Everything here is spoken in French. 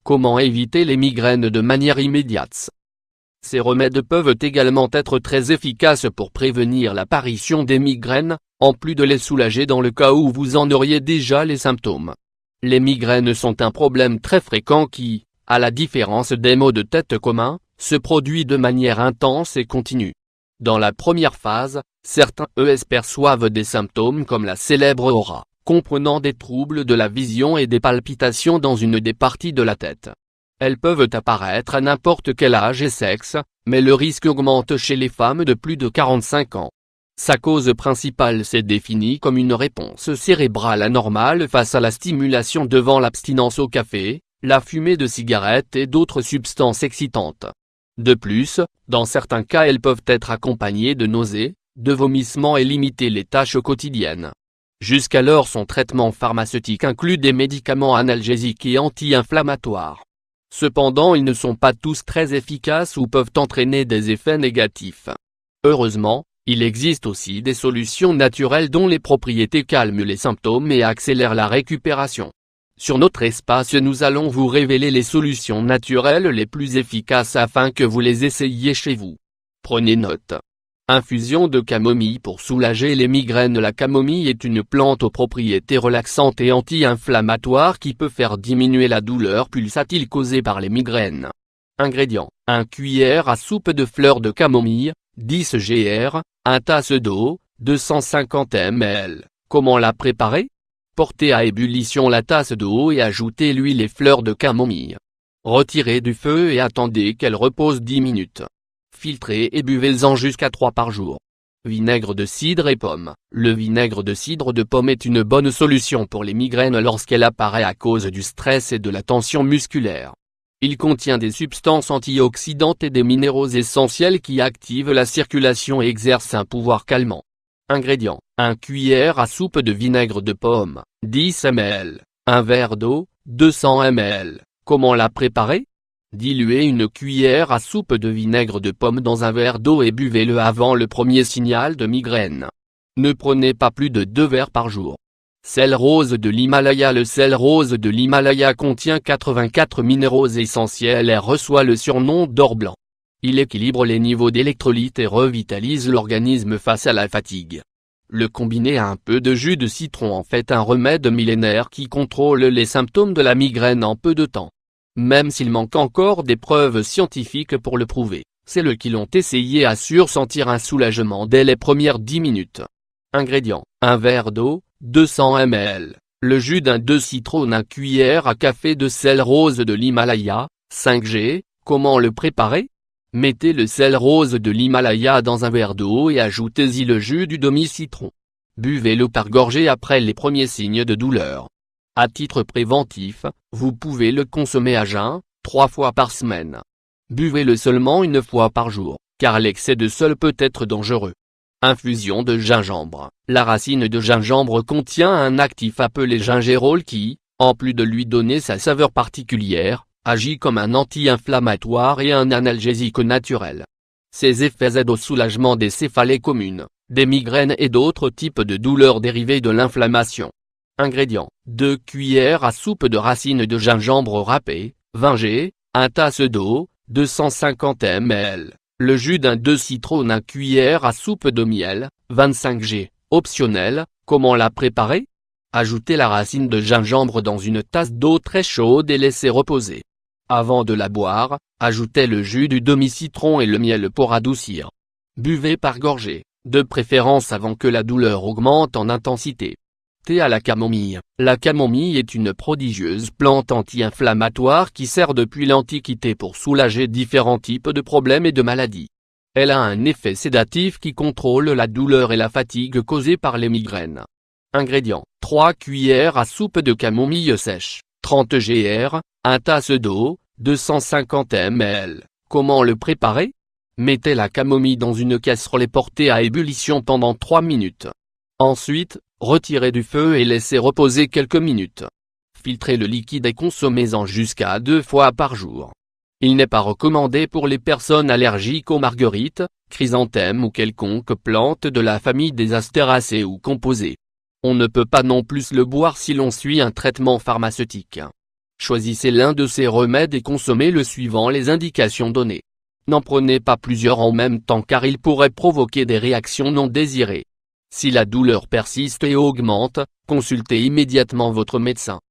Comment éviter les migraines de manière immédiate? Ces remèdes peuvent également être très efficaces pour prévenir l'apparition des migraines, en plus de les soulager dans le cas où vous en auriez déjà les symptômes. Les migraines sont un problème très fréquent qui, à la différence des maux de tête communs, se produit de manière intense et continue. Dans la première phase, certains perçoivent des symptômes comme la célèbre aura, comprenant des troubles de la vision et des palpitations dans une des parties de la tête. Elles peuvent apparaître à n'importe quel âge et sexe, mais le risque augmente chez les femmes de plus de 45 ans. Sa cause principale s'est définie comme une réponse cérébrale anormale face à la stimulation devant l'abstinence au café, la fumée de cigarettes et d'autres substances excitantes. De plus, dans certains cas elles peuvent être accompagnées de nausées, de vomissements et limiter les tâches quotidiennes. Jusqu'alors son traitement pharmaceutique inclut des médicaments analgésiques et anti-inflammatoires. Cependant ils ne sont pas tous très efficaces ou peuvent entraîner des effets négatifs. Heureusement, il existe aussi des solutions naturelles dont les propriétés calment les symptômes et accélèrent la récupération. Sur notre espace nous allons vous révéler les solutions naturelles les plus efficaces afin que vous les essayiez chez vous. Prenez note. Infusion de camomille pour soulager les migraines. La camomille est une plante aux propriétés relaxantes et anti-inflammatoires qui peut faire diminuer la douleur pulsatile causée par les migraines. Ingrédients: 1 cuillère à soupe de fleurs de camomille, 10 gr, 1 tasse d'eau, 250 ml. Comment la préparer? Portez à ébullition la tasse d'eau et ajoutez l'huile et fleurs de camomille. Retirez du feu et attendez qu'elle repose 10 minutes. Filtrez et buvez-en jusqu'à 3 par jour. Vinaigre de cidre et pomme. Le vinaigre de cidre de pomme est une bonne solution pour les migraines lorsqu'elle apparaît à cause du stress et de la tension musculaire. Il contient des substances antioxydantes et des minéraux essentiels qui activent la circulation et exercent un pouvoir calmant. Ingrédients: 1 cuillère à soupe de vinaigre de pomme, 10 ml, 1 verre d'eau, 200 ml. Comment la préparer? Diluez 1 cuillère à soupe de vinaigre de pomme dans un verre d'eau et buvez-le avant le premier signal de migraine. Ne prenez pas plus de 2 verres par jour. Sel rose de l'Himalaya. Le sel rose de l'Himalaya contient 84 minéraux essentiels et reçoit le surnom d'or blanc. Il équilibre les niveaux d'électrolytes et revitalise l'organisme face à la fatigue. Le combiner à un peu de jus de citron en fait un remède millénaire qui contrôle les symptômes de la migraine en peu de temps. Même s'il manque encore des preuves scientifiques pour le prouver, celles qui l'ont essayé assurent sentir un soulagement dès les premières 10 minutes. Ingrédients: 1 verre d'eau, 200 ml, le jus d'un 2 citron, 1 cuillère à café de sel rose de l'Himalaya, 5 g. Comment le préparer? Mettez le sel rose de l'Himalaya dans un verre d'eau et ajoutez-y le jus du demi-citron. Buvez-le par gorgée après les premiers signes de douleur. À titre préventif, vous pouvez le consommer à jeun, 3 fois par semaine. Buvez-le seulement 1 fois par jour, car l'excès de sel peut être dangereux. Infusion de gingembre. La racine de gingembre contient un actif appelé gingérol qui, en plus de lui donner sa saveur particulière, agit comme un anti-inflammatoire et un analgésique naturel. Ses effets aident au soulagement des céphalées communes, des migraines et d'autres types de douleurs dérivées de l'inflammation. Ingrédients: 2 cuillères à soupe de racines de gingembre râpées, 20 g, 1 tasse d'eau, 250 ml, le jus d'un 2 citron, 1 cuillère à soupe de miel, 25 g, optionnel. Comment la préparer? Ajoutez la racine de gingembre dans une tasse d'eau très chaude et laissez reposer. Avant de la boire, ajoutez le jus du demi-citron et le miel pour adoucir. Buvez par gorgée, de préférence avant que la douleur augmente en intensité. Thé à la camomille. La camomille est une prodigieuse plante anti-inflammatoire qui sert depuis l'Antiquité pour soulager différents types de problèmes et de maladies. Elle a un effet sédatif qui contrôle la douleur et la fatigue causées par les migraines. Ingrédients: 3 cuillères à soupe de camomille sèche, 30 gr, 1 tasse d'eau, 250 ml. Comment le préparer? Mettez la camomille dans une casserole et portez à ébullition pendant 3 minutes. Ensuite, retirez du feu et laissez reposer quelques minutes. Filtrez le liquide et consommez-en jusqu'à 2 fois par jour. Il n'est pas recommandé pour les personnes allergiques aux marguerites, chrysanthèmes ou quelconque plante de la famille des astéracées ou composées. On ne peut pas non plus le boire si l'on suit un traitement pharmaceutique. Choisissez l'un de ces remèdes et consommez le suivant les indications données. N'en prenez pas plusieurs en même temps car ils pourraient provoquer des réactions non désirées. Si la douleur persiste et augmente, consultez immédiatement votre médecin.